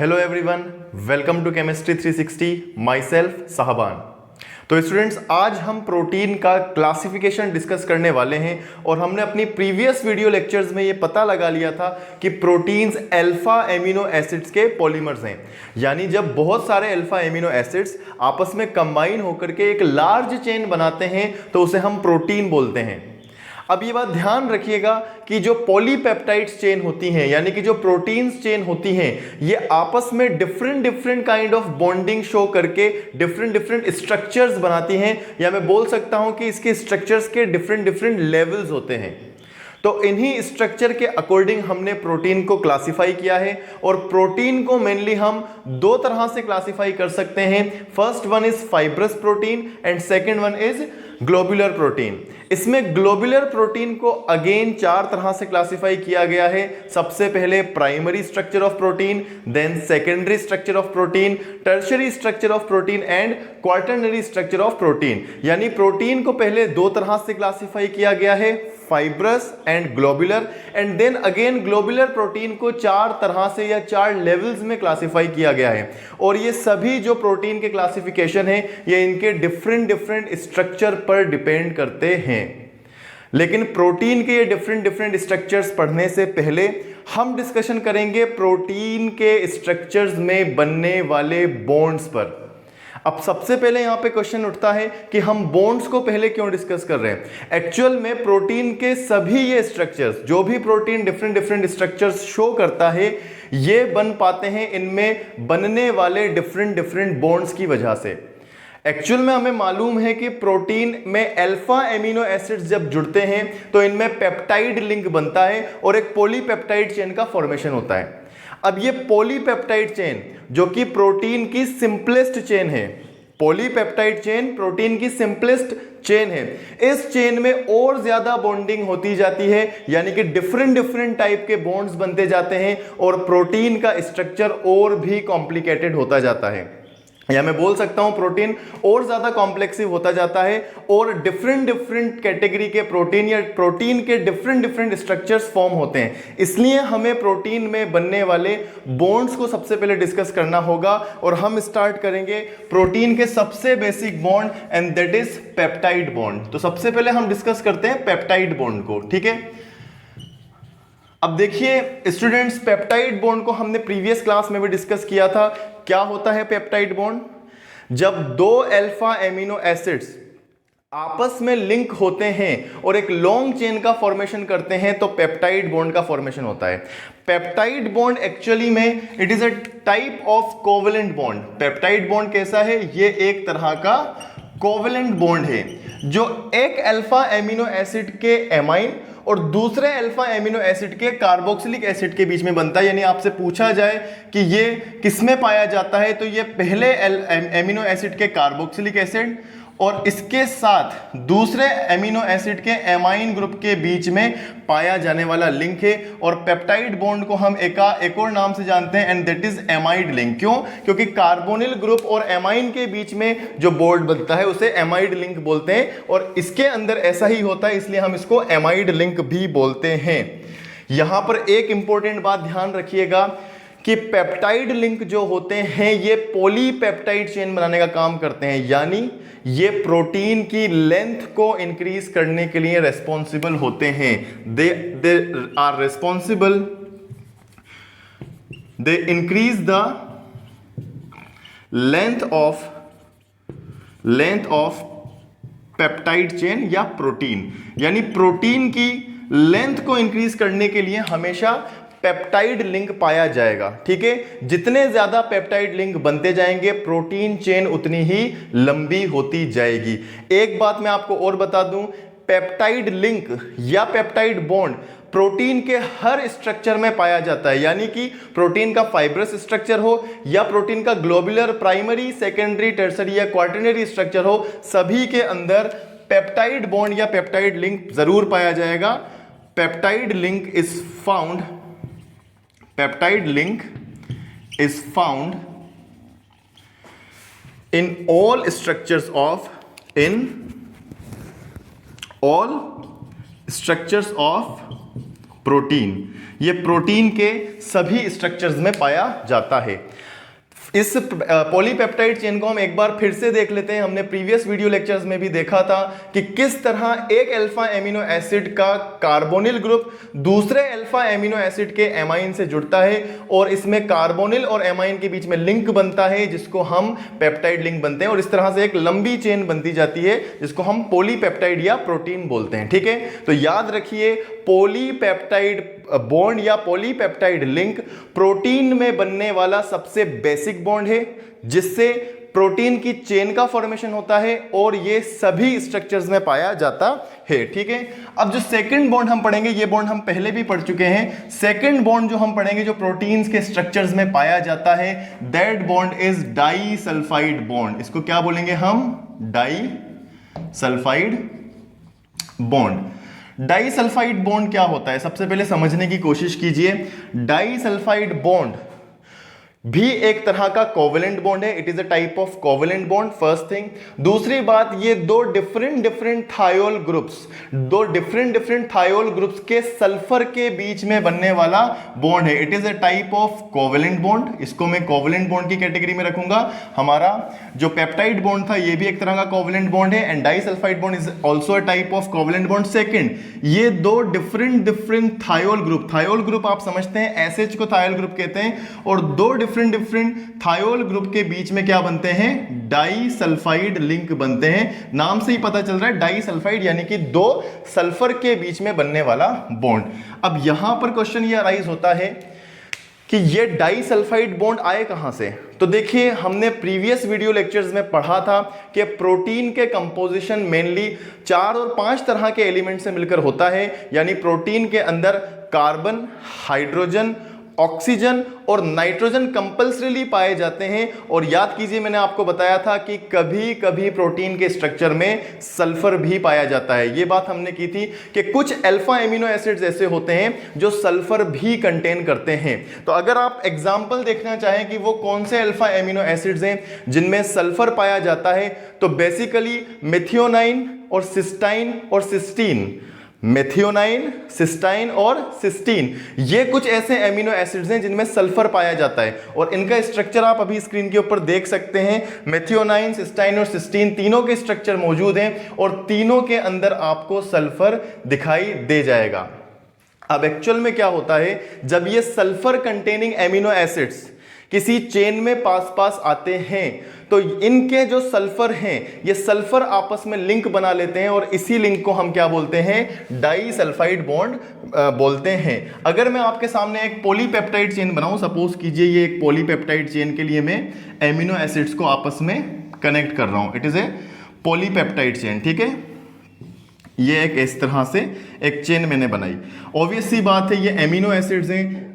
Hello everyone, welcome to chemistry 360। Myself Sahban. तो students, आज हम प्रोटीन का क्लासिफिकेशन डिस्कस करने वाले हैं और हमने अपनी प्रीवियस वीडियो लेक्चर्स में ये पता लगा लिया था कि प्रोटीन्स अल्फा एमिनो एसिड्स के पॉलीमर्स हैं। यानी जब बहुत सारे अल्फा एमिनो एसिड्स आपस में कंबाइन होकर के एक लार्ज चेन बनाते हैं तो उसे हम प्रोटीन बोलते हैं। अब ये बात ध्यान रखिएगा कि जो पॉलीपेप्टाइड्स चेन होती हैं, यानी कि जो प्रोटीन्स चेन होती हैं, ये आपस में different kind of bonding show करके डिफरेंट स्ट्रक्चर्स बनाती हैं, या मैं बोल सकता हूं कि इसके स्ट्रक्चर्स के डिफरेंट लेवल्स होते हैं। तो इन्हीं स्ट्रक्चर के अकॉर्डिंग हमने प्रोटीन को क्लासिफाई किया है और प्रोटीन को मेनली हम दो तरह से क्लासिफाई कर सकते हैं। First one is fibrous protein and second one is globular protein. इसमें ग्लोबुलर प्रोटीन को अगेन चार तरह से क्लासिफाई किया गया है। सबसे पहले primary structure of protein, then secondary structure of protein, tertiary structure of protein and quaternary structure of protein. यानी प्रोटीन को पहले दो तरह से क्लासिफाई किया गया है, fibrous and globular, and then again globular protein को चार तरह से या चार लेवल्स में क्लासिफाई किया गया है। और ये सभी जो प्रोटीन के क्लासिफिकेशन है ये इनके डिफरेंट स्ट्रक्चर पर डिपेंड करते हैं। लेकिन प्रोटीन के ये डिफरेंट स्ट्रक्चर्स पढ़ने से पहले हम डिस्कशन करेंगे प्रोटीन के स्ट्रक्चर्स में बनने वाले बॉन्ड्स पर। अब सबसे पहले यहां पे क्वेश्चन उठता है कि हम बॉन्ड्स को पहले क्यों डिस्कस कर रहे हैं। एक्चुअल में प्रोटीन के सभी ये स्ट्रक्चर्स, जो भी प्रोटीन डिफरेंट स्ट्रक्चर्स शो करता है, ये बन पाते हैं इनमें बनने वाले डिफरेंट बॉन्ड्स की वजह से। एक्चुअल में हमें मालूम है कि प्रोटीन में अल्फा एमिनो एसिड्स जब जुड़ते हैं तो इनमें पेप्टाइड लिंक बनता है और एक पॉलीपेप्टाइड चेन का फॉर्मेशन होता है। अब ये पॉलीपेप्टाइड चेन जो कि प्रोटीन की सिंपलेस्ट चेन है, पॉलीपेप्टाइड चेन प्रोटीन की सिंपलेस्ट चेन है, इस चेन में और ज्यादा बॉन्डिंग होती जाती है, यानी कि डिफरेंट टाइप के बॉन्ड्स बनते जाते हैं और प्रोटीन का स्ट्रक्चर और भी कॉम्प्लिकेटेड होता जाता है, या मैं बोल सकता हूं प्रोटीन और ज्यादा कॉम्प्लेक्सिव होता जाता है और डिफरेंट कैटेगरी के प्रोटीन या प्रोटीन के डिफरेंट स्ट्रक्चर्स फॉर्म होते हैं। इसलिए हमें प्रोटीन में बनने वाले बॉन्ड्स को सबसे पहले डिस्कस करना होगा और हम स्टार्ट करेंगे प्रोटीन के सबसे basic bond and that is peptide bond. तो सबसे पहले हम डिस्कस करते हैं पेप्टाइड बॉन्ड को, ठीक है। अब देखिए स्टूडेंट्स, पेप्टाइड बॉन्ड को हमने प्रीवियस क्लास में भी डिस्कस किया था। क्या होता है पेप्टाइड बॉन्ड? जब दो अल्फा एमिनो एसिड्स आपस में लिंक होते हैं और एक लॉन्ग चेन का फॉर्मेशन करते हैं तो पेप्टाइड बॉन्ड का फॉर्मेशन होता है। पेप्टाइड बॉन्ड एक्चुअली में it is a type of covalent bond. Peptide bond कैसा है? ये एक तरह का कोवेलेंट बॉन्ड है जो एक अल्फा एमिनो एसिड के एमाइन और दूसरे अल्फा एमिनो एसिड के कार्बोक्सिलिक एसिड के बीच में बनता है। यानी आपसे पूछा जाए कि ये किसमें पाया जाता है तो ये पहले एमिनो एसिड के कार्बोक्सिलिक एसिड और इसके साथ दूसरे एमिनो एसिड के एमाइन ग्रुप के बीच में पाया जाने वाला लिंक है। और पेप्टाइड बॉन्ड को हम एक और नाम से जानते हैं and that is amide link. क्यों? क्योंकि कार्बोनिल ग्रुप और एमाइन के बीच में जो बॉन्ड बनता है उसे एमाइड लिंक बोलते हैं और इसके अंदर ऐसा ही होता है, इसलिए हम इसको एमाइड लिंक भी बोलते हैं। यहां पर एक इंपॉर्टेंट बात ध्यान रखिएगा कि पेप्टाइड लिंक जो होते हैं ये पॉलीपेप्टाइड चेन बनाने का काम करते हैं, यानी ये प्रोटीन की लेंथ को इंक्रीज करने के लिए रेस्पॉन्सिबल होते हैं। They are responsible, they increase the length of peptide chain या प्रोटीन। यानी प्रोटीन की लेंथ को इंक्रीज करने के लिए हमेशा पेप्टाइड लिंक पाया जाएगा, ठीक है। जितने ज्यादा पेप्टाइड लिंक बनते जाएंगे प्रोटीन चेन उतनी ही लंबी होती जाएगी। एक बात मैं आपको और बता दूं, पेप्टाइड लिंक या पेप्टाइड बॉन्ड प्रोटीन के हर स्ट्रक्चर में पाया जाता है, यानी कि प्रोटीन का फाइब्रस स्ट्रक्चर हो या प्रोटीन का ग्लोबुलर प्राइमरी, सेकेंडरी, टर्शियरी या क्वार्टरनरी स्ट्रक्चर हो, सभी के अंदर पेप्टाइड बॉन्ड या पेप्टाइड लिंक जरूर पाया जाएगा। Peptide link is found Peptide link is found in all structures of protein, ये प्रोटीन के सभी स्ट्रक्चर्स में पाया जाता है। इस पॉलीपेप्टाइड चेन को हम एक बार फिर से देख लेते हैं। हमने प्रीवियस वीडियो लेक्चर्स में भी देखा था कि किस तरह एक अल्फा एमिनो एसिड का कार्बोनिल ग्रुप दूसरे अल्फा एमिनो एसिड के एमाइन से जुड़ता है और इसमें कार्बोनिल और एमाइन के बीच में लिंक बनता है जिसको हम पेप्टाइड लिंक बनते हैं और इस तरह से एक लंबी चेन बनती जाती है जिसको हम पॉलीपेप्टाइड या प्रोटीन बोलते हैं। ठीक है, तो याद रखिए पॉलीपेप्टाइड बॉन्ड या पॉलीपेप्टाइड लिंक प्रोटीन में बनने वाला सबसे बेसिक बॉन्ड है जिससे प्रोटीन की चेन का फॉर्मेशन होता है और ये सभी स्ट्रक्चर्स में पाया जाता है। ठीक है, अब जो सेकंड बॉन्ड हम पढ़ेंगे, ये बॉन्ड हम पहले भी पढ़ चुके हैं। सेकंड बॉन्ड जो हम पढ़ेंगे जो प्रोटीन्स के स्ट्रक्चर्स में पाया जाता है, that bond is disulphide bond. इसको क्या बोलेंगे हम? Disulphide bond. डाइसल्फाइड बॉन्ड क्या होता है, सबसे पहले समझने की कोशिश कीजिए। डाइसल्फाइड बॉन्ड भी एक तरह का कोवेलेंट बॉन्ड है, it is a type of covalent bond, first thing. दूसरी बात, ये दो डिफरेंट थायोल ग्रुप्स के सल्फर के बीच में बनने वाला बॉन्ड है, it is a type of covalent bond. इसको मैं कोवेलेंट बॉन्ड की कैटेगरी में रखूंगा। हमारा जो पेप्टाइड बॉन्ड था ये भी एक तरह का कोवेलेंट बॉन्ड है and disulphide bond is also a type of covalent bond. Second, ये दो डिफरेंट थायोल ग्रुप आप समझते हैं, एसएच को थायोल ग्रुप कहते हैं, और दो डिफरेंट थायोल ग्रुप के बीच में क्या बनते हैं? डाइसल्फाइड लिंक बनते हैं। नाम से ही पता चल रहा है डाइसल्फाइड यानी कि दो सल्फर के बीच में बनने वाला बॉन्ड। अब यहां पर क्वेश्चन ये अराइज होता है कि ये डाइसल्फाइड बॉन्ड आए कहां से? तो देखिए, हमने प्रीवियस वीडियो लेक्चर्स में पढ़ा था कि प्रोटीन के कंपोजिशन मेनली 4 और 5 तरह के एलिमेंट से मिलकर होता है, यानी प्रोटीन के अंदर कार्बन, हाइड्रोजन, ऑक्सीजन और नाइट्रोजन कंपल्सरीली पाए जाते हैं। और याद कीजिए, मैंने आपको बताया था कि कभी कभी प्रोटीन के स्ट्रक्चर में सल्फर भी पाया जाता है। यह बात हमने की थी कि कुछ अल्फा एमिनो एसिड्स ऐसे होते हैं जो सल्फर भी कंटेन करते हैं। तो अगर आप एग्जांपल देखना चाहें कि वो कौन से अल्फा एमिनो एसिड्स हैं जिनमें सल्फर पाया जाता है, तो बेसिकली मेथियोनाइन और सिस्टाइन और सिस्टीन, मेथियोनाइन, सिस्टाइन और सिस्टीन, ये कुछ ऐसे एमिनो एसिड्स हैं जिनमें सल्फर पाया जाता है और इनका स्ट्रक्चर आप अभी स्क्रीन के ऊपर देख सकते हैं। मेथियोनाइन, सिस्टाइन और सिस्टीन तीनों के स्ट्रक्चर मौजूद हैं और तीनों के अंदर आपको सल्फर दिखाई दे जाएगा। अब एक्चुअल में क्या होता है, जब ये सल्फर कंटेनिंग एमिनो एसिड्स किसी चेन में पास आते हैं तो इनके जो सल्फर हैं ये सल्फर आपस में लिंक बना लेते हैं और इसी लिंक को हम क्या बोलते हैं? डाइसल्फाइड बॉन्ड बोलते हैं। अगर मैं आपके सामने एक पॉलीपेप्टाइड चेन बनाऊं, सपोज कीजिए ये एक पॉलीपेप्टाइड चेन के लिए मैं एमिनो एसिड्स को आपस में कनेक्ट कर रहा हूं, it is a polypeptide chain. ठीक है, ये एक इस तरह से एक चेन मैंने बनाई। ऑब्वियस सी बात है ये एमिनो एसिड्स हैं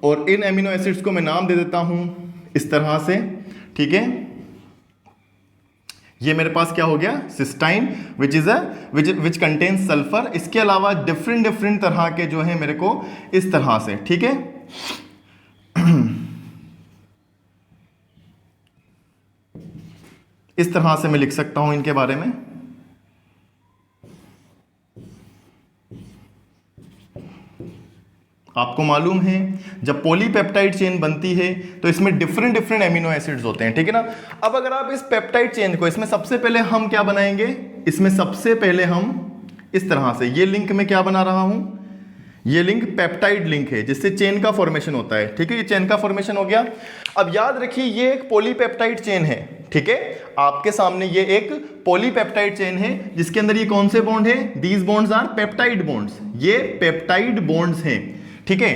और इन एमिनो एसिड्स को मैं नाम दे देता हूं इस तरह से। ठीक है, ये मेरे पास क्या हो गया? Cysteine which contains sulphur. इसके अलावा डिफरेंट तरह के जो है मेरे को इस तरह से, ठीक है, इस तरह से मैं लिख सकता हूं इनके बारे में। आपको मालूम है जब पॉलीपेप्टाइड चेन बनती है तो इसमें डिफरेंट एमिनो एसिड्स होते हैं, ठीक है ना। अब अगर आप इस पेप्टाइड चेन को, इसमें सबसे पहले हम क्या बनाएंगे? इसमें सबसे पहले हम इस तरह से, ये लिंक में क्या बना रहा हूं? ये लिंक पेप्टाइड लिंक है जिससे चेन का फॉर्मेशन होता है। ठीक है, ये चेन का फॉर्मेशन हो गया। अब याद रखिए ये एक पॉलीपेप्टाइड चेन है। ठीक है, आपके सामने ये एक पॉलीपेप्टाइड चेन है जिसके अंदर ये कौन से बॉन्ड है? These bonds are peptide bonds, ये पेप्टाइड बॉन्ड्स हैं। ठीक है,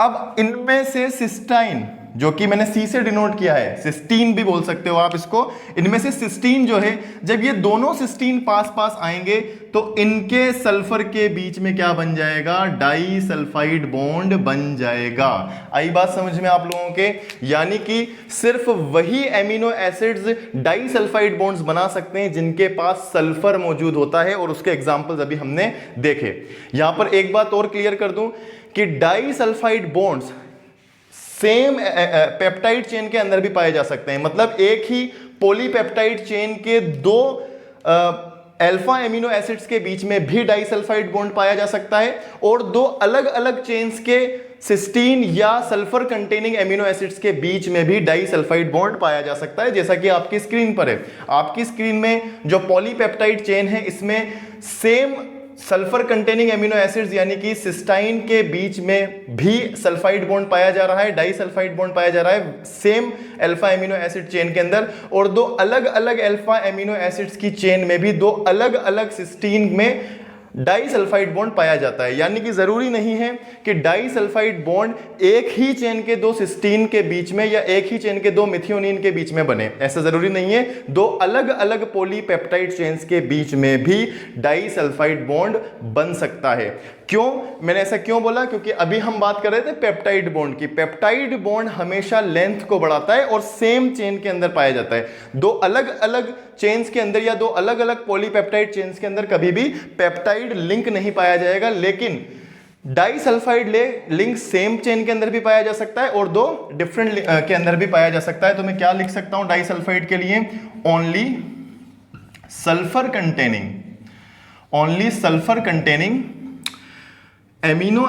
अब इनमें से सिस्टाइन, जो कि मैंने सी से डिनोट किया है, सिस्टीन भी बोल सकते हो आप इसको, इनमें से सिस्टीन जो है, जब ये दोनों सिस्टीन पास आएंगे तो इनके सल्फर के बीच में क्या बन जाएगा? डाइसल्फाइड बॉन्ड बन जाएगा। आई बात समझ में आप लोगों के? यानी कि सिर्फ वही एमिनो एसिड्स डाइसल्फाइड बॉन्ड्स बना सकते हैं जिनके पास सल्फर मौजूद होता है और उसके एग्जांपल्स अभी हमने देखे। यहां पर एक बात और क्लियर कर दूं कि disulphide bonds same peptide chain के अंदर भी पाए जा सकते हैं। मतलब एक ही पॉलीपेप्टाइड चेन के दो अल्फा एमिनो एसिड्स के बीच में भी डाइसल्फाइड बॉन्ड पाया जा सकता है, और दो अलग अलग चेन्स के सिस्टीन या सल्फर कंटेनिंग एमिनो एसिड्स के बीच में भी डाइसल्फाइड बॉन्ड पाया जा सकता है, जैसा कि आपकी स्क्रीन पर है। आपकी स्क्रीन में जो पॉलीपेप्टाइड चेन है, इसमें same sulphur containing amino acids यानी कि सिस्टाइन के बीच में भी सल्फाइड बॉन्ड पाया जा रहा है, डाइसल्फाइड बॉन्ड पाया जा रहा है same alpha amino acid chain के अंदर, और दो अलग अलग अल्फा एमिनो एसिड्स की चेन में भी दो अलग अलग सिस्टीन में डाइसल्फाइड बॉन्ड पाया जाता है। यानी कि जरूरी नहीं है कि डाइसल्फाइड बॉन्ड एक ही चेन के दो सिस्टीन के बीच में या एक ही चेन के दो मिथियोनिन के बीच में बने, ऐसा जरूरी नहीं है। दो अलग अलग पॉलीपेप्टाइड चेन्स के बीच में भी डाइसल्फाइड बॉन्ड बन सकता है। क्यों, मैंने ऐसा क्यों बोला? क्योंकि अभी हम बात कर रहे थे पेप्टाइड बॉन्ड की। पेप्टाइड बॉन्ड हमेशा लेंथ को बढ़ाता है और सेम चेन के अंदर पाया जाता है। दो अलग अलग चेन्स के अंदर या दो अलग अलग पॉलीपेप्टाइड चेन्स के अंदर कभी भी पेप्टाइड लिंक नहीं पाया जाएगा, लेकिन डाइसल्फाइड लिंक सेम चेन के अंदर भी पाया जा सकता है और दो डिफरेंट के अंदर भी पाया जा सकता है। तो मैं क्या लिख सकता हूं डाइसल्फाइड के लिए? Only sulphur containing amino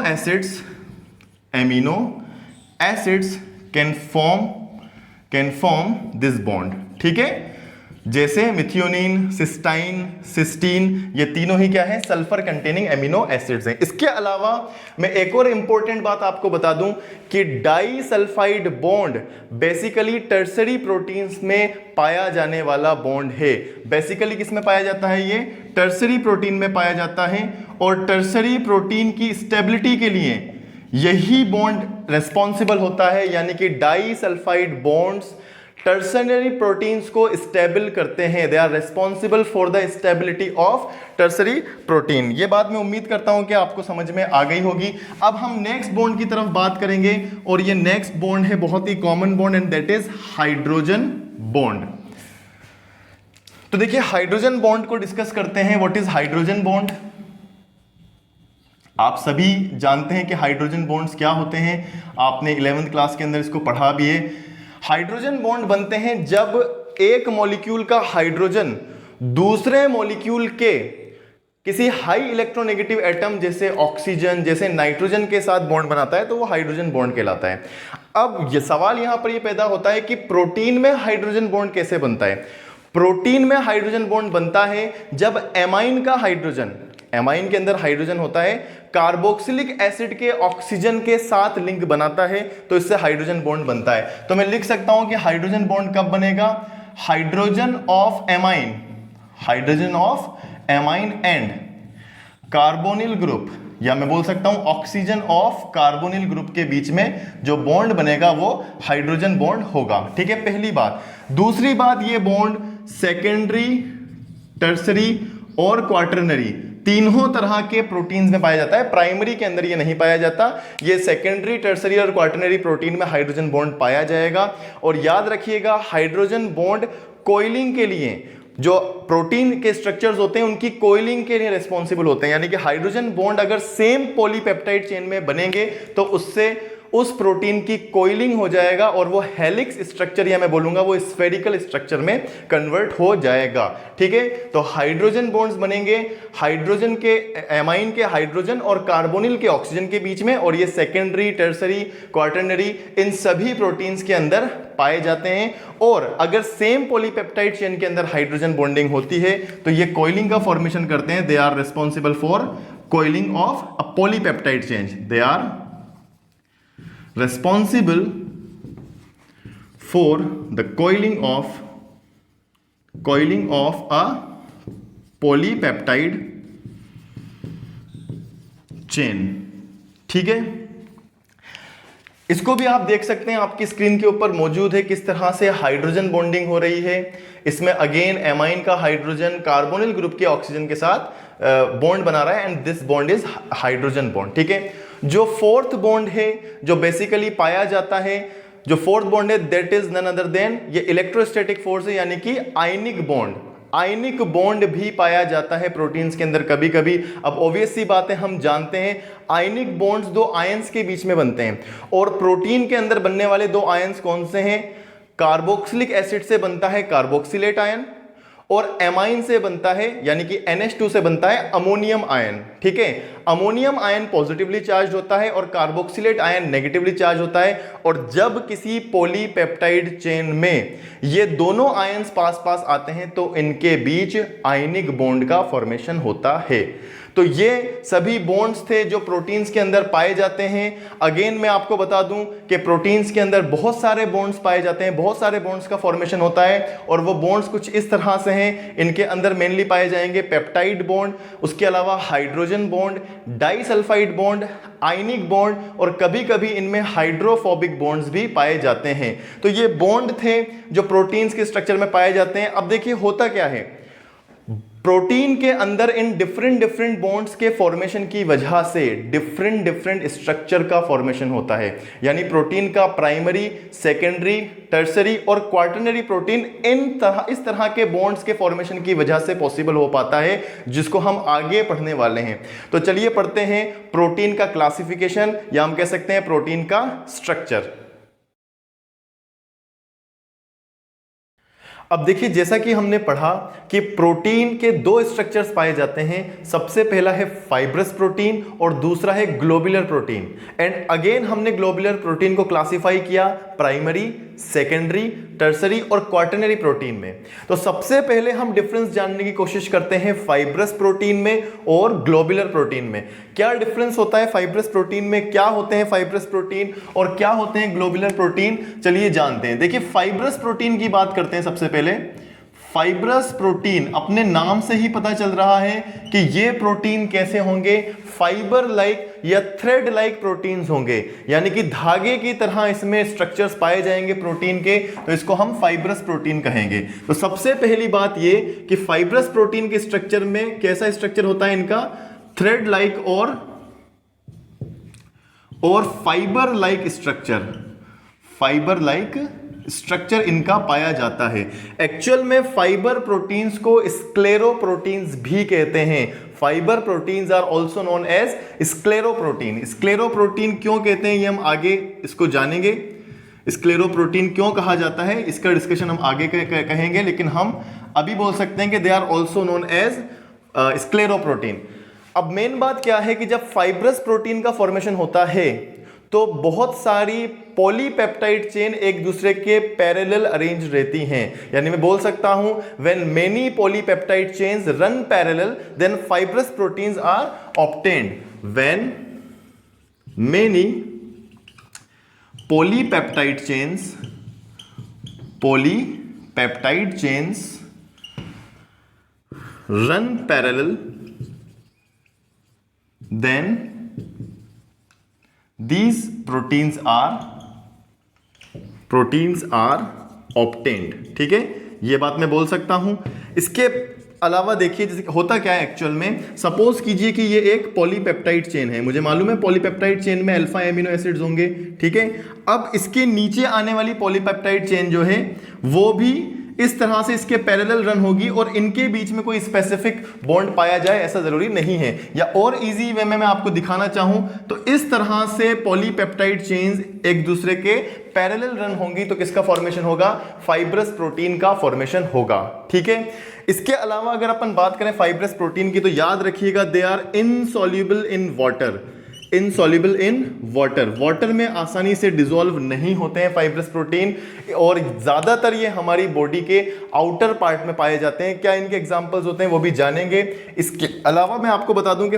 acids can form this bond। ठीक है, जैसे मिथियोनिन, सिस्टाइन, सिस्टीन, ये तीनों ही क्या है? सल्फर कंटेनिंग एमिनो एसिड्स हैं। इसके अलावा मैं एक और इंपॉर्टेंट बात आपको बता दूं कि disulphide bond basically tertiary proteins में पाया जाने वाला बॉन्ड है। बेसिकली किस में पाया जाता है? ये टर्सरी प्रोटीन में पाया जाता है, और टर्सरी प्रोटीन की स्टेबिलिटी के लिए यही बॉन्ड रेस्पॉन्सिबल होता है। यानी कि डाइसल्फाइड बॉन्ड्स टर्सरी प्रोटीन्स को स्टेबल करते हैं। They are responsible for the stability of tertiary protein. ये बात मैं उम्मीद करता हूं कि आपको समझ में आ गई होगी। अब हम नेक्स्ट बॉन्ड की तरफ बात करेंगे, और ये नेक्स्ट बॉन्ड है बहुत ही common bond, and that is hydrogen bond. तो देखिए, हाइड्रोजन बॉन्ड को डिस्कस करते हैं। What is hydrogen bond? आप सभी जानते हैं कि हाइड्रोजन बॉन्ड्स क्या होते हैं, आपने 11th क्लास के अंदर इसको पढ़ा भी है। हाइड्रोजन बॉन्ड बनते हैं जब एक मॉलिक्यूल का हाइड्रोजन दूसरे मॉलिक्यूल के किसी हाई इलेक्ट्रोनेगेटिव एटम जैसे ऑक्सीजन, जैसे नाइट्रोजन के साथ बॉन्ड बनाता है, तो वो हाइड्रोजन बॉन्ड कहलाता है। अब ये सवाल यहां पर ये पैदा होता है कि प्रोटीन में हाइड्रोजन बॉन्ड कैसे बनता है? प्रोटीन में हाइड्रोजन बॉन्ड बनता है जब एमाइन का हाइड्रोजन, एमाइन के अंदर हाइड्रोजन होता है, कार्बोक्सिलिक एसिड के ऑक्सीजन के साथ लिंक बनाता है, तो इससे हाइड्रोजन बॉन्ड बनता है। तो मैं लिख सकता हूं कि हाइड्रोजन बॉन्ड कब बनेगा? Hydrogen of amine and carbonyl group, या मैं बोल सकता हूं ऑक्सीजन ऑफ कार्बोनिल ग्रुप के बीच में जो बॉन्ड बनेगा वो हाइड्रोजन बॉन्ड होगा। ठीक है, पहली बात। दूसरी बात, ये बॉन्ड सेकेंडरी, टर्सरी और क्वाटरनरी तीनों तरह के प्रोटीन्स में पाया जाता है। प्राइमरी के अंदर ये नहीं पाया जाता। ये सेकेंडरी, टर्सरी और क्वाटरनरी प्रोटीन में हाइड्रोजन बॉन्ड पाया जाएगा। और याद रखिएगा, हाइड्रोजन बॉन्ड कोइलिंग के लिए, जो प्रोटीन के स्ट्रक्चर्स होते हैं उनकी कोइलिंग के लिए रिस्पॉन्सिबल होते हैं। यानी कि हाइड्रोजन बॉन्ड अगर सेम पॉलीपेप्टाइड चेन में बनेंगे तो उससे उस प्रोटीन की कोइलिंग हो जाएगा और वो हेलिक्स स्ट्रक्चर, या मैं बोलूंगा वो स्फेरिकल स्ट्रक्चर में कन्वर्ट हो जाएगा। ठीक है, तो हाइड्रोजन बॉन्ड्स बनेंगे हाइड्रोजन के, एमाइन के हाइड्रोजन और कार्बोनिल के ऑक्सीजन के बीच में, और ये सेकेंडरी, टर्सरी, क्वाटरनरी इन सभी प्रोटीन्स के अंदर पाए जाते हैं। और अगर सेम पॉलीपेप्टाइड चेन के अंदर हाइड्रोजन बॉन्डिंग होती है तो ये कोइलिंग का फॉर्मेशन करते हैं। They are responsible for coiling of a polypeptide chain. They are responsible for the coiling of a polypeptide chain। ठीक है, इसको भी आप देख सकते हैं, आपकी स्क्रीन के ऊपर मौजूद है किस तरह से हाइड्रोजन बॉन्डिंग हो रही है। इसमें अगेन एमाइन का हाइड्रोजन कार्बोनिल ग्रुप के ऑक्सीजन के साथ बॉन्ड बना रहा है, and this bond is hydrogen bond. ठीक है, जो फोर्थ बॉन्ड है जो बेसिकली पाया जाता है, जो फोर्थ बॉन्ड है that is none other than, ये इलेक्ट्रोस्टैटिक फोर्स है, यानी कि आयनिक बॉन्ड। आयनिक बॉन्ड भी पाया जाता है प्रोटीन्स के अंदर कभी कभी। अब ऑब्वियस सी बात है, हम जानते हैं आयनिक बॉन्ड्स दो आयंस के बीच में बनते हैं, और प्रोटीन के अंदर बनने वाले दो आयंस कौन से हैं? कार्बोक्सिलिक एसिड से बनता है कार्बोक्सिलेट आयन, और एमाइन से बनता है यानी कि NH2 से बनता है अमोनियम आयन। ठीक है, अमोनियम आयन पॉजिटिवली चार्ज होता है और कार्बोक्सिलेट आयन नेगेटिवली चार्ज होता है। और जब किसी पॉलीपेप्टाइड चेन में ये दोनों आयंस पास पास आते हैं तो इनके बीच आयनिक बॉन्ड का फॉर्मेशन होता है। तो ये सभी बॉन्ड्स थे जो प्रोटीन्स के अंदर पाए जाते हैं। अगेन मैं आपको बता दूं कि प्रोटीन्स के अंदर बहुत सारे बॉन्ड्स पाए जाते हैं, बहुत सारे बॉन्ड्स का फॉर्मेशन होता है और वो बॉन्ड्स कुछ इस तरह से हैं। इनके अंदर मेनली पाए जाएंगे पेप्टाइड बॉन्ड, उसके अलावा hydrogen bond, disulphide bond, ionic bond और कभी कभी इनमें हाइड्रोफोबिक बॉन्ड्स भी पाए जाते हैं। तो ये बॉन्ड थे जो प्रोटीन्स के स्ट्रक्चर में पाए जाते हैं। अब देखिए होता क्या है, प्रोटीन के अंदर इन डिफरेंट बॉन्ड्स के फॉर्मेशन की वजह से डिफरेंट स्ट्रक्चर का फॉर्मेशन होता है। यानी प्रोटीन का प्राइमरी, सेकेंडरी, टर्सरी और क्वार्टरनरी प्रोटीन इस तरह के बॉन्ड्स के फॉर्मेशन की वजह से पॉसिबल हो पाता है, जिसको हम आगे पढ़ने वाले हैं। तो चलिए पढ़ते हैं प्रोटीन का क्लासिफिकेशन या हम कह सकते हैं प्रोटीन का स्ट्रक्चर। अब देखिए, जैसा कि हमने पढ़ा कि प्रोटीन के दो स्ट्रक्चर्स पाए जाते हैं। सबसे पहला है फाइब्रस प्रोटीन और दूसरा है ग्लोबुलर प्रोटीन। एंड अगेन हमने ग्लोबुलर प्रोटीन को क्लासिफाई किया प्राइमरी, सेकेंडरी, टर्सरी और क्वार्टरनरी प्रोटीन में। तो सबसे पहले हम डिफरेंस जानने की कोशिश करते हैं फाइब्रस प्रोटीन में और ग्लोबुलर प्रोटीन में। क्या डिफरेंस होता है फाइब्रस प्रोटीन में, क्या होते हैं फाइब्रस प्रोटीन और क्या होते हैं ग्लोबुलर प्रोटीन, चलिए जानते हैं। देखिए, फाइब्रस प्रोटीन की बात करते हैं। सबसे पहले फाइब्रस प्रोटीन, अपने नाम से ही पता चल रहा है कि ये प्रोटीन कैसे होंगे, फाइबर लाइक या थ्रेड लाइक प्रोटीन्स होंगे, यानी कि धागे की तरह इसमें स्ट्रक्चर्स पाए जाएंगे प्रोटीन के, तो इसको हम फाइब्रस प्रोटीन कहेंगे। तो सबसे पहली बात ये कि फाइब्रस प्रोटीन के स्ट्रक्चर में कैसा स्ट्रक्चर होता है इनका, थ्रेड लाइक और फाइबर लाइक स्ट्रक्चर इनका पाया जाता है। एक्चुअल में फाइबर प्रोटीन्स को स्क्लेरोप्रोटीन्स भी कहते हैं। Fibre proteins are also known as scleroprotein. Scleroprotein क्यों कहते हैं ये हम आगे इसको जानेंगे। स्क्लेरोप्रोटीन क्यों कहा जाता है इसका डिस्कशन हम आगे कहेंगे, लेकिन हम अभी बोल सकते हैं कि they are also known as scleroprotein. अब मेन बात क्या है कि जब फाइब्रस प्रोटीन का फॉर्मेशन होता है तो बहुत सारी पॉलीपेप्टाइड चेन एक दूसरे के पैरेलल अरेंज रहती हैं। यानी मैं बोल सकता हूं when many polypeptide chains run parallel then fibrous proteins are obtained. When many polypeptide chains run parallel, then these proteins are obtained। ठीक है, ये बात मैं बोल सकता हूं। इसके अलावा देखिए जैसे होता क्या है एक्चुअल में, सपोज कीजिए कि ये एक पॉलीपेप्टाइड चेन है। मुझे मालूम है पॉलीपेप्टाइड चेन में अल्फा एमिनो एसिड्स होंगे। ठीक है, अब इसके नीचे आने वाली पॉलीपेप्टाइड चेन जो है वो भी इस तरह से इसके पैरेलल रन होगी और इनके बीच में कोई स्पेसिफिक बॉन्ड पाया जाए ऐसा जरूरी नहीं है। या और इजी वे में मैं आपको दिखाना चाहूं तो इस तरह से पॉलीपेप्टाइड चेन्स एक दूसरे के पैरेलल रन होंगी तो किसका फॉर्मेशन होगा, फाइब्रस प्रोटीन का फॉर्मेशन होगा। ठीक है, इसके अलावा अगर अपन बात करें फाइब्रस प्रोटीन की तो याद रखिएगा they are insoluble in water. Water में आसानी से डिसॉल्व नहीं होते हैं फाइब्रस प्रोटीन और ज्यादातर ये हमारी बॉडी के आउटर पार्ट में पाए जाते हैं। क्या इनके एग्जांपल्स होते हैं वो भी जानेंगे। इसके अलावा मैं आपको बता दूं कि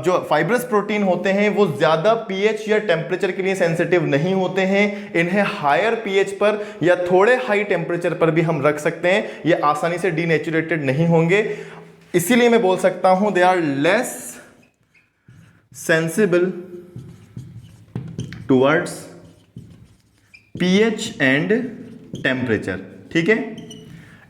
जो फाइब्रस प्रोटीन होते हैं वो ज्यादा पीएच या टेम्परेचर के लिए सेंसिटिव नहीं होते हैं। इन्हें हायर पीएच पर या थोड़े हाई टेम्परेचर पर भी हम रख सकते हैं, ये आसानी से डीनेचुरेटेड नहीं होंगे। इसीलिए मैं बोल सकता हूं they are less sensible towards pH and temperature. ठीक है,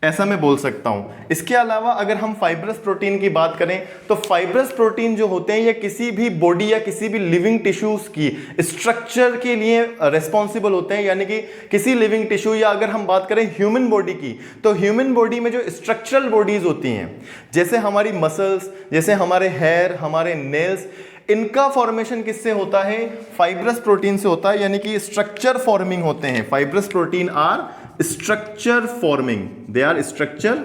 ऐसा मैं बोल सकता हूं। इसके अलावा अगर हम फाइब्रस प्रोटीन की बात करें तो फाइब्रस प्रोटीन जो होते हैं ये किसी भी बॉडी या किसी भी लिविंग टिश्यूज की स्ट्रक्चर के लिए रिस्पॉन्सिबल होते हैं। यानी कि किसी लिविंग टिश्यू या अगर हम बात करें ह्यूमन बॉडी की तो ह्यूमन बॉडी में जो स्ट्रक्चरल बॉडीज होती हैं जैसे हमारी मसल्स, जैसे हमारे हेयर, हमारे नेल्स, इनका फॉर्मेशन किससे होता है, फाइब्रस प्रोटीन से होता है। यानी कि स्ट्रक्चर फॉर्मिंग होते हैं। Fibrous protein are structure forming, they are structure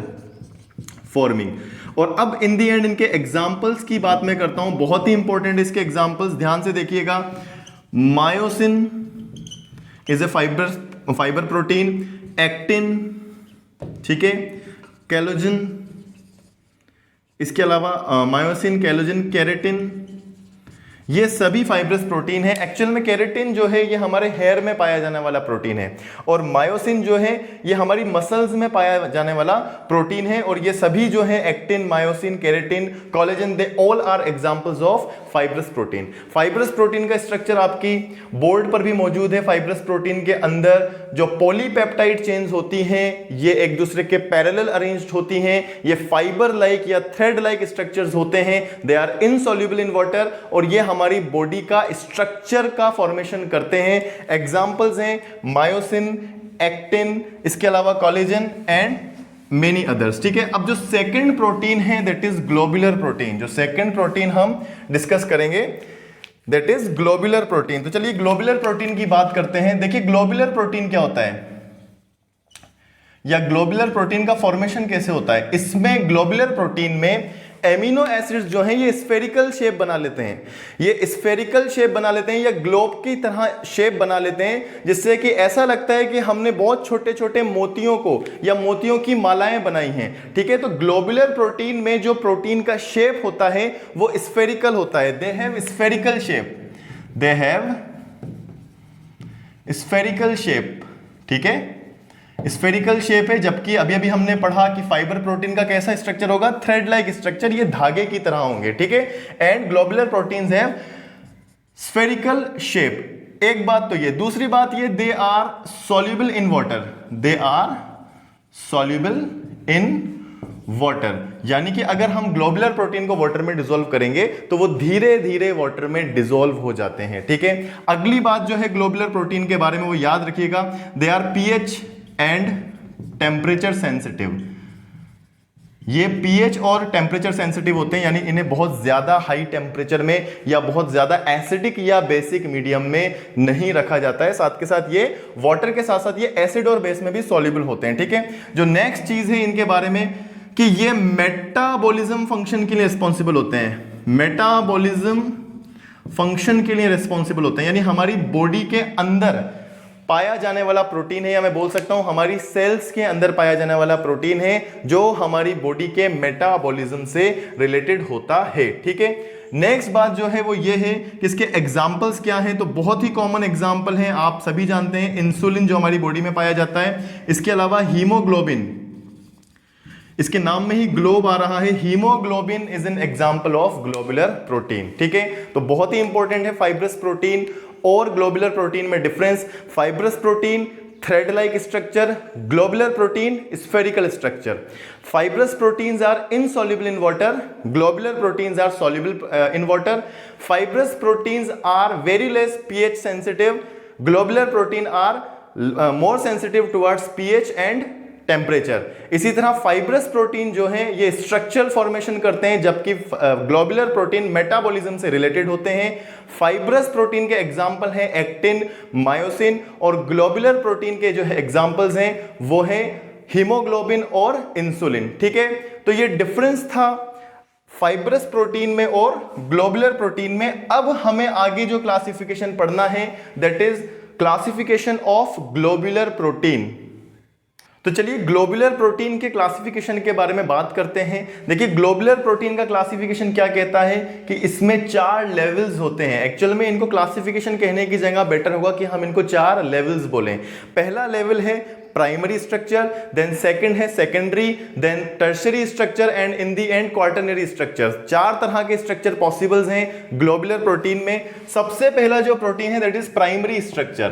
forming. और अब इन दी एंड इनके एग्जाम्पल्स की बात मैं करता हूं, बहुत ही इंपॉर्टेंट इसके एग्जाम्पल्स, ध्यान से देखिएगा। Myosin is a fibre protein, actin, ठीक है, कैलोजिन, इसके अलावा मायोसिन, कैलोजिन, केराटिन, ये सभी फाइब्रस प्रोटीन है। एक्चुअल में केराटिन जो है ये हमारे हेयर में पाया जाने वाला प्रोटीन है, और मायोसिन जो है ये हमारी मसल्स में पाया जाने वाला प्रोटीन है। और ये सभी जो है actin, myosin, keratin, collagen, they all are examples of fibrous protein. Fibrous protein का स्ट्रक्चर आपकी बोर्ड पर भी मौजूद है। फाइब्रस प्रोटीन के अंदर जो पॉलीपेप्टाइड चेन्स होती हैं ये एक दूसरे के पैरेलल अरेंज्ड होती हैं। ये फाइबर लाइक या थ्रेड लाइक स्ट्रक्चर्स होते हैं। They are insoluble in water, और ये हमारी बॉडी का स्ट्रक्चर का फॉर्मेशन करते हैं। एग्जांपल्स हैं मायोसिन, एक्टिन, इसके अलावा कोलेजन एंड मेनी अदर्स, ठीक है। अब जो सेकंड प्रोटीन है दैट इज ग्लोबुलर प्रोटीन। जो सेकंड प्रोटीन हम डिस्कस करेंगे दैट इज ग्लोबुलर प्रोटीन। तो चलिए ग्लोबुलर प्रोटीन की बात करते हैं। देखिए ग्लोबुलर प्रोटीन क्या होता है, या ग्लोबुलर प्रोटीन का फॉर्मेशन कैसे होता है। इसमें ग्लोबुलर प्रोटीन में एमिनो एसिड्स जो हैं ये स्फेरिकल शेप बना लेते हैं। ये स्फेरिकल शेप बना लेते हैं या ग्लोब की तरह शेप बना लेते हैं, जिससे कि ऐसा लगता है कि हमने बहुत छोटे छोटे मोतियों को या मोतियों की मालाएं बनाई हैं, ठीक है। तो ग्लोबुलर प्रोटीन में जो प्रोटीन का शेप होता है वो स्फेरिकल होता है। They have spherical shape, they have spherical shape, ठीक है, स्फेरिकल शेप है। जबकि अभी अभी हमने पढ़ा कि फाइबर प्रोटीन का कैसा स्ट्रक्चर होगा, थ्रेड लाइक स्ट्रक्चर, ये धागे की तरह होंगे, ठीक है। And globular proteins have spherical shape. एक बात तो ये, दूसरी बात ये they are soluble in water, they are soluble in water, यानी कि अगर हम ग्लोबुलर प्रोटीन को वाटर में डिसॉल्व करेंगे तो वो धीरे धीरे वाटर में डिसॉल्व हो जाते हैं, ठीक है। अगली बात जो है ग्लोबुलर प्रोटीन के बारे में वो याद रखिएगा, they are pH and temperature sensitive. ये पीएच और टेम्परेचर सेंसिटिव होते हैं, यानी इन्हें बहुत ज्यादा हाई टेम्परेचर में या बहुत ज्यादा एसिडिक या बेसिक मीडियम में नहीं रखा जाता है। साथ के साथ ये वाटर के साथ साथ ये एसिड और बेस में भी सॉल्युबल होते हैं, ठीक है। जो नेक्स्ट चीज है इनके बारे में कि ये मेटाबॉलिज्म फंक्शन के लिए रिस्पॉन्सिबल होते हैं। मेटाबॉलिज्म फंक्शन के लिए रिस्पॉन्सिबल होते हैं, यानी हमारी बॉडी के अंदर पाया जाने वाला प्रोटीन है, या मैं बोल सकता हूं हमारी सेल्स के अंदर पाया जाने वाला प्रोटीन है जो हमारी बॉडी के मेटाबॉलिज्म से रिलेटेड होता है, ठीक है। नेक्स्ट बात जो है वो ये है कि इसके एग्जांपल्स क्या हैं। तो बहुत ही कॉमन एग्जांपल हैं, आप सभी जानते हैं, इंसुलिन जो हमारी बॉडी में पाया जाता है। इसके अलावा हीमोग्लोबिन, इसके नाम में ही ग्लोब आ रहा है, haemoglobin is an example of globular protein, ठीक है। तो बहुत ही इंपॉर्टेंट है फाइब्रस प्रोटीन और ग्लोबुलर प्रोटीन में difference. Fibrous protein thread like structure, globular protein spherical structure. Fibrous proteins are insoluble in water, globular proteins are soluble in water. Fibrous proteins are very less pH sensitive, globular protein are more sensitive towards pH and temperature. इसी तरह fibrous protein जो है ये structural formation करते हैं, जबकि globular protein metabolism से related होते हैं। फाइब्रस प्रोटीन के एग्जांपल हैं एक्टिन, मायोसिन, और ग्लोबुलर प्रोटीन के जो है एग्जांपल्स हैं वो है हीमोग्लोबिन और इंसुलिन, ठीक है। तो ये डिफरेंस था फाइब्रस प्रोटीन में और ग्लोबुलर प्रोटीन में। अब हमें आगे जो क्लासिफिकेशन पढ़ना है that is classification of globular protein. तो चलिए ग्लोबुलर प्रोटीन के क्लासिफिकेशन के बारे में बात करते हैं। देखिए ग्लोबुलर प्रोटीन का क्लासिफिकेशन क्या कहता है कि इसमें 4 लेवल्स होते हैं। एक्चुअल में इनको क्लासिफिकेशन कहने की जगह बेटर होगा कि हम इनको 4 लेवल्स बोलें। पहला लेवल है प्राइमरी स्ट्रक्चर, देन सेकंड है secondary, then tertiary structure and in the end quaternary structure. 4 तरह के स्ट्रक्चर पॉसिबल्स हैं ग्लोबुलर प्रोटीन में। सबसे पहला जो प्रोटीन है that is primary structure.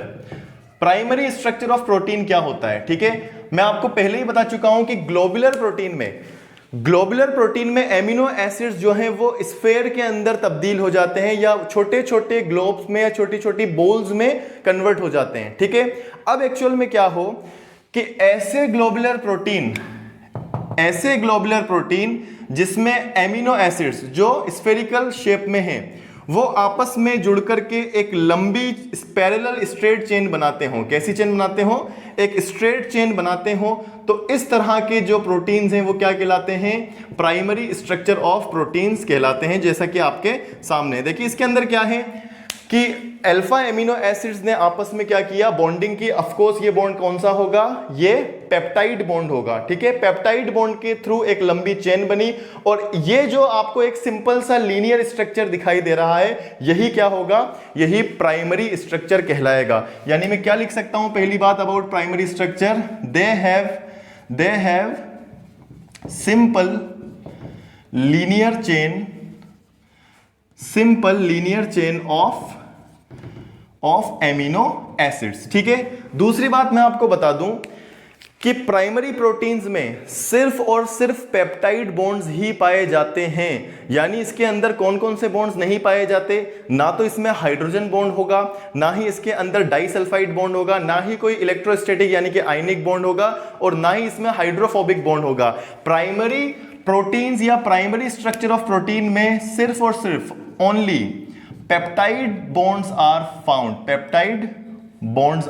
Primary structure of protein क्या होता है, ठीक है। मैं आपको पहले ही बता चुका हूं कि ग्लोबुलर प्रोटीन में एमिनो एसिड्स जो हैं वो स्फेयर के अंदर तब्दील हो जाते हैं या छोटे छोटे ग्लोब्स में या छोटी छोटी बोल्स में कन्वर्ट हो जाते हैं, ठीक है। अब एक्चुअल में क्या हो कि ऐसे ग्लोबुलर प्रोटीन जिसमें एमिनो एसिड्स जो स्फेरिकल शेप में हैं वो आपस में जुड़ करके एक लंबी पैरेलल स्ट्रेट चेन बनाते हो। कैसी चेन बनाते हो? एक स्ट्रेट चेन बनाते हो। तो इस तरह के जो प्रोटीन्स हैं वो क्या कहलाते हैं? प्राइमरी स्ट्रक्चर ऑफ प्रोटीन्स कहलाते हैं। जैसा कि आपके सामने देखिए, इसके अंदर क्या है कि अल्फा एमिनो एसिड्स ने आपस में क्या किया? बॉन्डिंग की। ऑफ कोर्स ये बॉन्ड कौन सा होगा? ये पेप्टाइड बॉन्ड होगा। ठीक है, पेप्टाइड बॉन्ड के थ्रू एक लंबी चेन बनी, और ये जो आपको एक सिंपल सा लीनियर स्ट्रक्चर दिखाई दे रहा है, यही क्या होगा? यही प्राइमरी स्ट्रक्चर कहलाएगा। यानी मैं क्या लिख सकता हूं? पहली बात about primary structure, they have simple linear chain of amino acids. ठीक है, दूसरी बात मैं आपको बता दूं कि प्राइमरी प्रोटीन्स में सिर्फ और सिर्फ पेप्टाइड बॉन्ड्स ही पाए जाते हैं। यानी इसके अंदर कौन कौन से बॉन्ड्स नहीं पाए जाते? ना तो इसमें हाइड्रोजन बॉन्ड होगा, ना ही इसके अंदर डाइसल्फाइड बॉन्ड होगा, ना ही कोई इलेक्ट्रोस्टैटिक यानी कि आयनिक बॉन्ड होगा, और ना ही इसमें हाइड्रोफोबिक बॉन्ड होगा। प्राइमरी प्रोटीन्स या प्राइमरी स्ट्रक्चर ऑफ प्रोटीन में सिर्फ और सिर्फ only peptide bonds are found. Peptide bonds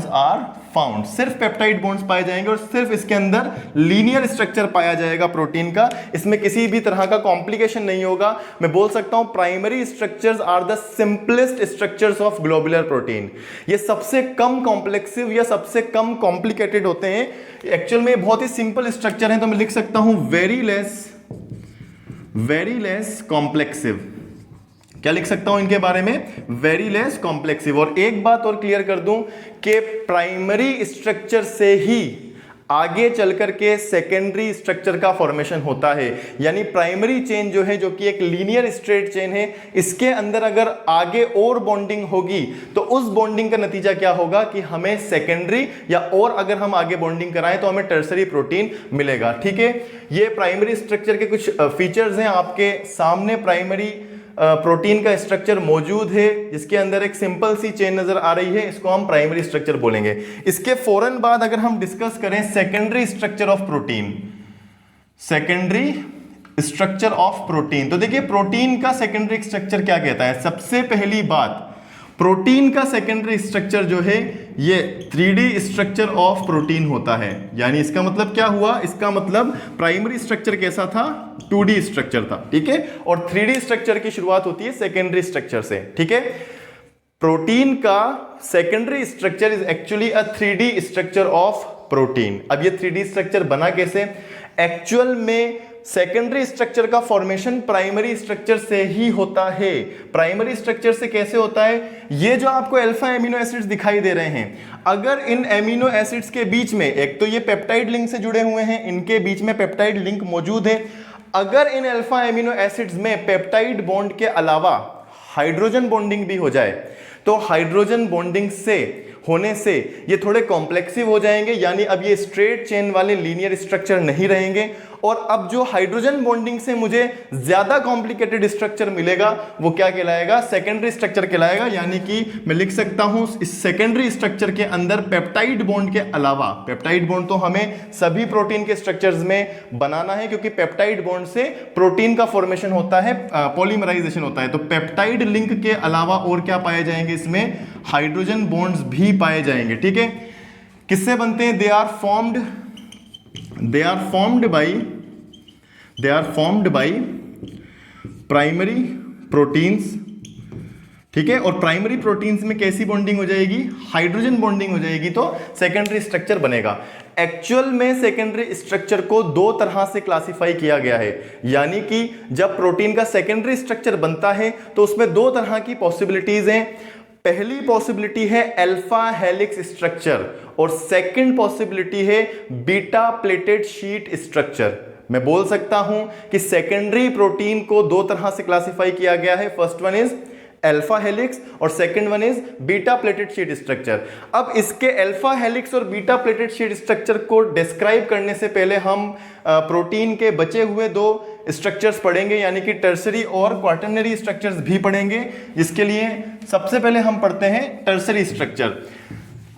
are found. सिर्फ पेप्टाइड बॉन्ड्स पाए जाएंगे और सिर्फ इसके अंदर लीनियर स्ट्रक्चर पाया जाएगा प्रोटीन का। इसमें किसी भी तरह का कॉम्प्लिकेशन नहीं होगा। मैं बोल सकता हूं primary structures are the simplest structures of globular protein. ये सबसे कम कॉम्प्लेक्सिव या सबसे कम कॉम्प्लिकेटेड होते हैं। एक्चुअल में बहुत ही सिंपल स्ट्रक्चर है, तो मैं लिख सकता हूं वेरी लेस कॉम्प्लेक्सिव। क्या लिख सकता हूं इनके बारे में? Very less complexive. और एक बात और क्लियर कर दूं कि प्राइमरी स्ट्रक्चर से ही आगे चलकर के सेकेंडरी स्ट्रक्चर का फॉर्मेशन होता है। यानी प्राइमरी चेन जो है, जो कि एक लीनियर स्ट्रेट चेन है, इसके अंदर अगर आगे और बॉन्डिंग होगी तो उस बॉन्डिंग का नतीजा क्या होगा कि हमें सेकेंडरी, या और अगर हम आगे बॉन्डिंग कराएं तो हमें टर्सरी प्रोटीन मिलेगा। ठीक है, ये प्राइमरी स्ट्रक्चर के कुछ फीचर्स हैं। आपके सामने प्राइमरी प्रोटीन का स्ट्रक्चर मौजूद है, जिसके अंदर एक सिंपल सी चेन नजर आ रही है, इसको हम प्राइमरी स्ट्रक्चर बोलेंगे। इसके फौरन बाद अगर हम डिस्कस करें सेकेंडरी स्ट्रक्चर ऑफ प्रोटीन, तो देखिए प्रोटीन का सेकेंडरी स्ट्रक्चर क्या कहता है? सबसे पहली बात, प्रोटीन का सेकेंडरी स्ट्रक्चर जो है ये 3D स्ट्रक्चर ऑफ प्रोटीन होता है। यानी इसका मतलब क्या हुआ? इसका मतलब प्राइमरी स्ट्रक्चर कैसा था? 2D स्ट्रक्चर था। ठीक है, और 3D स्ट्रक्चर की शुरुआत होती है सेकेंडरी स्ट्रक्चर से। ठीक है, प्रोटीन का secondary structure is actually a 3D structure of protein. अब ये 3D स्ट्रक्चर बना कैसे? एक्चुअल में सेकेंडरी स्ट्रक्चर का फॉर्मेशन प्राइमरी स्ट्रक्चर से ही होता है। प्राइमरी स्ट्रक्चर से कैसे होता है? ये जो आपको अल्फा एमिनो एसिड्स दिखाई दे रहे हैं, अगर इन एमिनो एसिड्स के बीच में, एक तो ये पेप्टाइड लिंक से जुड़े हुए हैं, इनके बीच में पेप्टाइड लिंक मौजूद है, अगर इन अल्फा एमिनो एसिड्स में पेप्टाइड बॉन्ड के अलावा हाइड्रोजन बॉन्डिंग भी हो जाए, तो हाइड्रोजन बॉन्डिंग होने से ये थोड़े कॉम्प्लेक्सिव हो जाएंगे। यानी अब ये स्ट्रेट चेन वाले लीनियर स्ट्रक्चर नहीं रहेंगे, और अब जो हाइड्रोजन बॉन्डिंग से मुझे ज्यादा कॉम्प्लिकेटेड स्ट्रक्चर मिलेगा वो क्या कहलाएगा? सेकेंडरी स्ट्रक्चर कहलाएगा। यानी कि मैं लिख सकता हूं इस सेकेंडरी स्ट्रक्चर के अंदर पेप्टाइड बॉन्ड के अलावा, पेप्टाइड बॉन्ड तो हमें सभी प्रोटीन के स्ट्रक्चर्स में बनाना है, क्योंकि पेप्टाइड बॉन्ड से प्रोटीन का फॉर्मेशन होता है, पॉलीमराइजेशन होता है। तो पेप्टाइड लिंक के अलावा और क्या पाए जाएंगे? इसमें हाइड्रोजन बॉन्ड्स भी पाए जाएंगे। ठीक है, किससे बनते हैं? They are formed by primary proteins. ठीक है, और प्राइमरी प्रोटीन्स में कैसी बॉन्डिंग हो जाएगी? हाइड्रोजन बॉन्डिंग हो जाएगी, तो सेकेंडरी स्ट्रक्चर बनेगा। एक्चुअल में सेकेंडरी स्ट्रक्चर को दो तरह से क्लासिफाई किया गया है। यानी कि जब प्रोटीन का सेकेंडरी स्ट्रक्चर बनता है तो उसमें दो तरह की पॉसिबिलिटीज हैं। पहली पॉसिबिलिटी है अल्फा हेलिक्स स्ट्रक्चर, और सेकंड पॉसिबिलिटी है बीटा प्लेटेड शीट स्ट्रक्चर। मैं बोल सकता हूं कि सेकेंडरी प्रोटीन को दो तरह से क्लासिफाई किया गया है। First one is alpha helix और second one is beta pleated sheet structure. अब इसके अल्फा हेलिक्स और बीटा प्लेटेड शीट स्ट्रक्चर को डिस्क्राइब करने से पहले हम प्रोटीन के बचे हुए दो स्ट्रक्चर्स पढ़ेंगे, यानी कि टर्सरी और क्वाटरनरी स्ट्रक्चर्स भी पढ़ेंगे। जिसके लिए सबसे पहले हम पढ़ते हैं टर्सरी स्ट्रक्चर।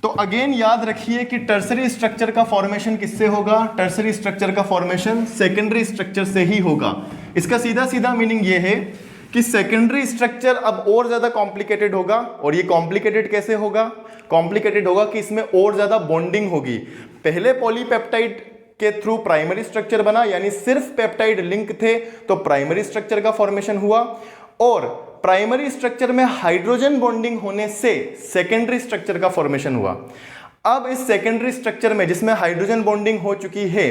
तो अगेन याद रखिए कि टर्सरी स्ट्रक्चर का फॉर्मेशन किससे होगा? टर्सरी स्ट्रक्चर का फॉर्मेशन सेकेंडरी स्ट्रक्चर से ही होगा। इसका सीधा सीधा मीनिंग यह है कि सेकेंडरी स्ट्रक्चर अब और ज्यादा कॉम्प्लिकेटेड होगा। और ये कॉम्प्लिकेटेड कैसे होगा? कॉम्प्लिकेटेड होगा कि इसमें और ज्यादा बॉन्डिंग होगी। पहले पॉलीपेप्टाइड के थ्रू प्राइमरी स्ट्रक्चर बना, यानी सिर्फ पेप्टाइड लिंक थे तो प्राइमरी स्ट्रक्चर का फॉर्मेशन हुआ, और प्राइमरी स्ट्रक्चर में हाइड्रोजन बॉन्डिंग होने से सेकेंडरी स्ट्रक्चर का फॉर्मेशन हुआ। अब इस सेकेंडरी स्ट्रक्चर में जिसमें हाइड्रोजन बॉन्डिंग हो चुकी है,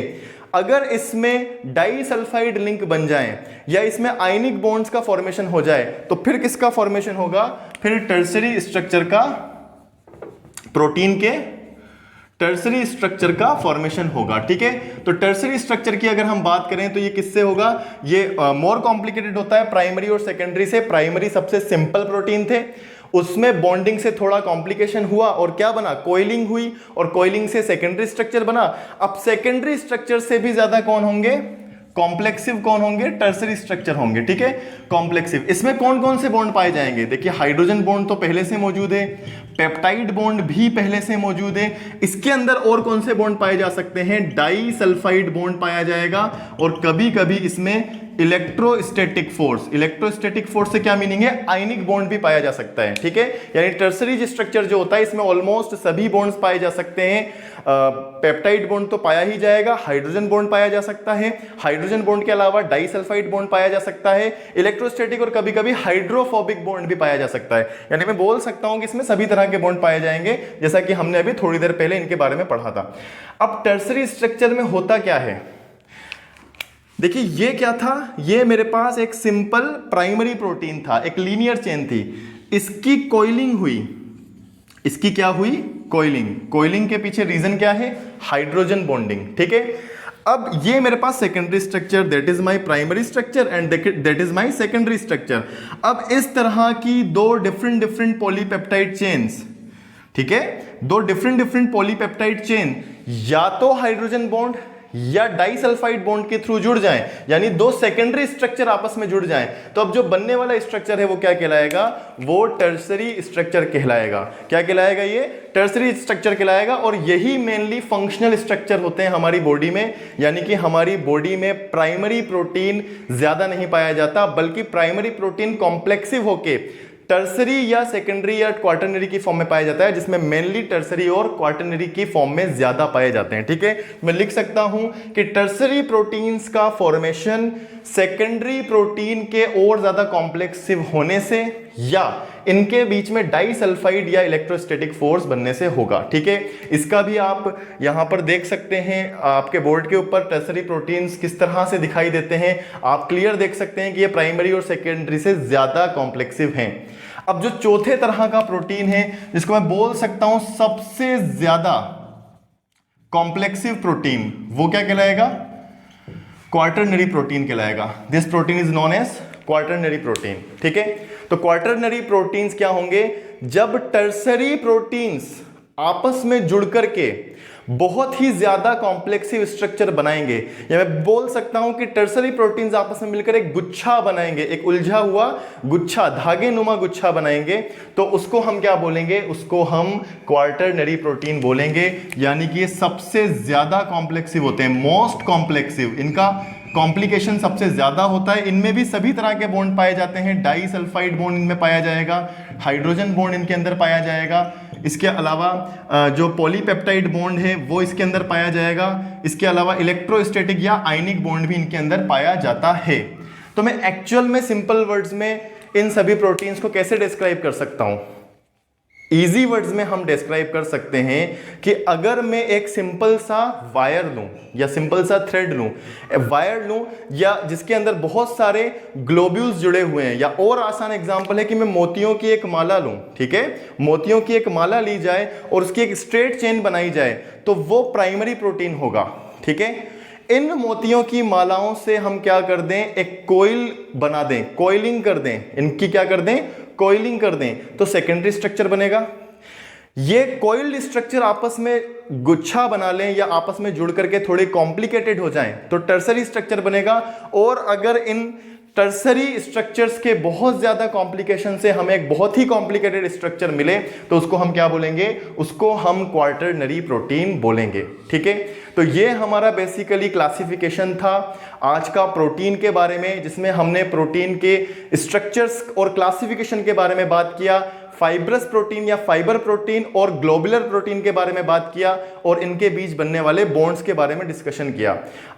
अगर इसमें डाइसल्फाइड लिंक बन जाए या इसमें आयनिक बॉन्ड्स का फॉर्मेशन हो जाए तो फिर किसका फॉर्मेशन होगा? फिर टर्सरी स्ट्रक्चर का, प्रोटीन के टर्सरी स्ट्रक्चर का फॉर्मेशन होगा। ठीक है, तो टर्सरी स्ट्रक्चर की अगर हम बात करें तो ये किससे होगा? ये मोर कॉम्प्लिकेटेड होता है प्राइमरी और सेकेंडरी से। प्राइमरी सबसे सिंपल प्रोटीन थे, उसमें बॉन्डिंग से थोड़ा कॉम्प्लिकेशन हुआ और क्या बना? कोइलिंग हुई, और कोइलिंग से सेकेंडरी स्ट्रक्चर बना। अब सेकेंडरी स्ट्रक्चर से भी ज्यादा कौन होंगे? कॉम्प्लेक्सिव कौन होंगे? टर्सरी स्ट्रक्चर होंगे। ठीक है, कॉम्प्लेक्सिव। इसमें कौन कौन से बॉन्ड पाए जाएंगे? देखिए, हाइड्रोजन बॉन्ड तो पहले से मौजूद है, पेप्टाइड बॉन्ड भी पहले से मौजूद है। इसके अंदर और कौन से बॉन्ड पाए जा सकते हैं? डाइसल्फाइड बॉन्ड पाया जाएगा, और कभी कभी इसमें इलेक्ट्रोस्टैटिक फोर्स, इलेक्ट्रोस्टैटिक फोर्स से क्या मीनिंग है? आयनिक बॉन्ड भी पाया जा सकता है। ठीक है, यानी टर्सरी स्ट्रक्चर जो होता है इसमें ऑलमोस्ट सभी बॉन्ड्स पाए जा सकते हैं। पेप्टाइड बॉन्ड तो पाया ही जाएगा, हाइड्रोजन बॉन्ड पाया जा सकता है, हाइड्रोजन बॉन्ड के अलावा डाइसल्फाइड बॉन्ड पाया जा सकता है, इलेक्ट्रोस्टैटिक और कभी कभी हाइड्रोफोबिक बॉन्ड भी पाया जा सकता है। यानी मैं बोल सकता हूं कि इसमें सभी तरह के बॉन्ड पाए जाएंगे, जैसा कि हमने अभी थोड़ी देर पहले इनके बारे में पढ़ा था। अब टर्सरी स्ट्रक्चर में होता क्या है? देखिए, ये क्या था? ये मेरे पास एक सिंपल प्राइमरी प्रोटीन था, एक लीनियर चेन थी, इसकी कोइलिंग हुई। इसकी क्या हुई? कोइलिंग। कोइलिंग के पीछे रीजन क्या है? Hydrogen bonding. ठीक है, अब ये मेरे पास secondary structure, that is my primary structure and that is my secondary structure. अब इस तरह की दो डिफरेंट पॉलीपेप्टाइड चेन्स, ठीक है, दो डिफरेंट पॉलीपेप्टाइड चेन या तो हाइड्रोजन बॉन्ड या डाइसल्फाइड बॉन्ड के थ्रू जुड़ जाएं, यानी दो सेकेंडरी स्ट्रक्चर आपस में जुड़ जाएं, तो अब जो बनने वाला स्ट्रक्चर है वो क्या कहलाएगा? वो टर्सरी स्ट्रक्चर कहलाएगा। क्या कहलाएगा? ये टर्सरी स्ट्रक्चर कहलाएगा। और यही मेनली फंक्शनल स्ट्रक्चर होते हैं हमारी बॉडी में, यानी कि हमारी बॉडी में प्राइमरी प्रोटीन ज्यादा नहीं पाया जाता, बल्कि प्राइमरी प्रोटीन कॉम्प्लेक्सिव होके टर्सरी या सेकेंडरी या क्वार्टरनरी की फॉर्म में पाया जाता है, जिसमें मेनली टर्सरी और क्वार्टरनरी की फॉर्म में ज्यादा पाए जाते हैं। ठीक है, मैं लिख सकता हूं कि टर्सरी प्रोटीन्स का फॉर्मेशन सेकेंडरी प्रोटीन के और ज्यादा कॉम्प्लेक्सिव होने से या इनके बीच में डाइसल्फाइड या इलेक्ट्रोस्टैटिक फोर्स बनने से होगा। ठीक है, इसका भी आप यहां पर देख सकते हैं, आपके बोर्ड के ऊपर टर्सरी प्रोटीन्स किस तरह से दिखाई देते हैं। आप क्लियर देख सकते हैं कि ये प्राइमरी और सेकेंडरी से ज्यादा कॉम्प्लेक्सिव हैं। अब जो चौथे तरह का प्रोटीन है, जिसको मैं बोल सकता हूं सबसे ज्यादा कॉम्प्लेक्सिव प्रोटीन, वो क्या कहलाएगा? क्वार्टरनरी प्रोटीन कहलाएगा। This protein is known as quaternary protein. ठीक है, तो क्वार्टरनरी प्रोटीन्स क्या होंगे? जब टर्सरी प्रोटीन्स आपस में जुड़ करके बहुत ही ज्यादा कॉम्प्लेक्सिव स्ट्रक्चर बनाएंगे, या मैं बोल सकता हूं कि टर्सरी प्रोटीन्स आपस में मिलकर एक गुच्छा बनाएंगे, एक उलझा हुआ गुच्छा, धागे नुमा गुच्छा बनाएंगे, तो उसको हम क्या बोलेंगे? उसको हम क्वार्टरनरी प्रोटीन बोलेंगे। यानी कि ये सबसे ज्यादा कॉम्प्लेक्सिव होते हैं, मोस्ट कॉम्प्लेक्सिव, इनका कॉम्प्लिकेशन सबसे ज्यादा होता है। इनमें भी सभी तरह के बॉन्ड पाए जाते हैं, डाइसल्फाइड बॉन्ड इनमें पाया जाएगा, हाइड्रोजन बॉन्ड इनके अंदर पाया जाएगा, इसके अलावा जो पॉलीपेप्टाइड बॉन्ड है वो इसके अंदर पाया जाएगा, इसके अलावा इलेक्ट्रोस्टैटिक या आयनिक बॉन्ड भी इनके अंदर पाया जाता है। तो मैं एक्चुअल में सिंपल वर्ड्स में इन सभी प्रोटीन्स को कैसे डिस्क्राइब कर सकता हूं? इजी वर्ड्स में हम डिस्क्राइब कर सकते हैं कि अगर मैं एक सिंपल सा वायर लूं या सिंपल सा थ्रेड लूं, वायर लूं या जिसके अंदर बहुत सारे ग्लोब्यूल्स जुड़े हुए हैं, या और आसान एग्जांपल है कि मैं मोतियों की एक माला लूं। ठीक है, मोतियों की एक माला ली जाए और उसकी एक स्ट्रेट चेन बनाई जाए तो वो प्राइमरी प्रोटीन होगा। ठीक है, इन मोतियों की मालाओं से हम क्या कर दें? एक कोइल बना दें, कोइलिंग कर दें, इनकी क्या कर दें? कोइलिंग कर दें, तो सेकेंडरी स्ट्रक्चर बनेगा। ये कोइल्ड स्ट्रक्चर आपस में गुच्छा बना लें या आपस में जुड़ करके थोड़े कॉम्प्लिकेटेड हो जाएं तो टर्सरी स्ट्रक्चर बनेगा। और अगर इन टर्सरी स्ट्रक्चर्स के बहुत ज्यादा कॉम्प्लिकेशन से हमें एक बहुत ही कॉम्प्लिकेटेड स्ट्रक्चर मिले तो उसको हम क्या बोलेंगे, उसको हम क्वार्टरनरी प्रोटीन बोलेंगे। ठीक है, तो ये हमारा बेसिकली क्लासिफिकेशन था आज का प्रोटीन के बारे में, जिसमें हमने प्रोटीन के स्ट्रक्चर्स और क्लासिफिकेशन के बारे में बात किया, फाइब्रस प्रोटीन या फाइबर प्रोटीन और ग्लोबुलर प्रोटीन के बारे में बात किया और इनके बीच बनने वाले बॉन्ड्स के बारे में डिस्कशन किया।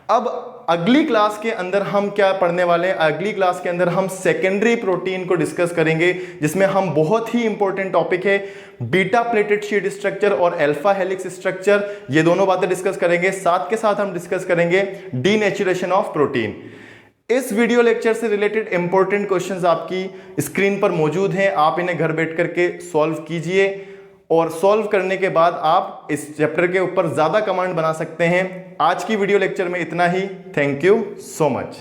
अब अगली क्लास के अंदर हम क्या पढ़ने वाले हैं, अगली क्लास के अंदर हम सेकेंडरी प्रोटीन को डिस्कस करेंगे, जिसमें हम बहुत ही इंपॉर्टेंट टॉपिक है बीटा प्लेटेड शीट स्ट्रक्चर और अल्फा हेलिक्स स्ट्रक्चर, ये दोनों बातें डिस्कस करेंगे। साथ के साथ हम डिस्कस करेंगे डीनेचुरेशन ऑफ प्रोटीन। इस वीडियो लेक्चर से रिलेटेड इंपॉर्टेंट क्वेश्चंस आपकी स्क्रीन पर मौजूद हैं, आप इन्हें घर बैठ करके सॉल्व कीजिए और सॉल्व करने के बाद आप इस चैप्टर के ऊपर ज्यादा कमांड बना सकते हैं। आज की वीडियो लेक्चर में इतना ही। Thank you so much.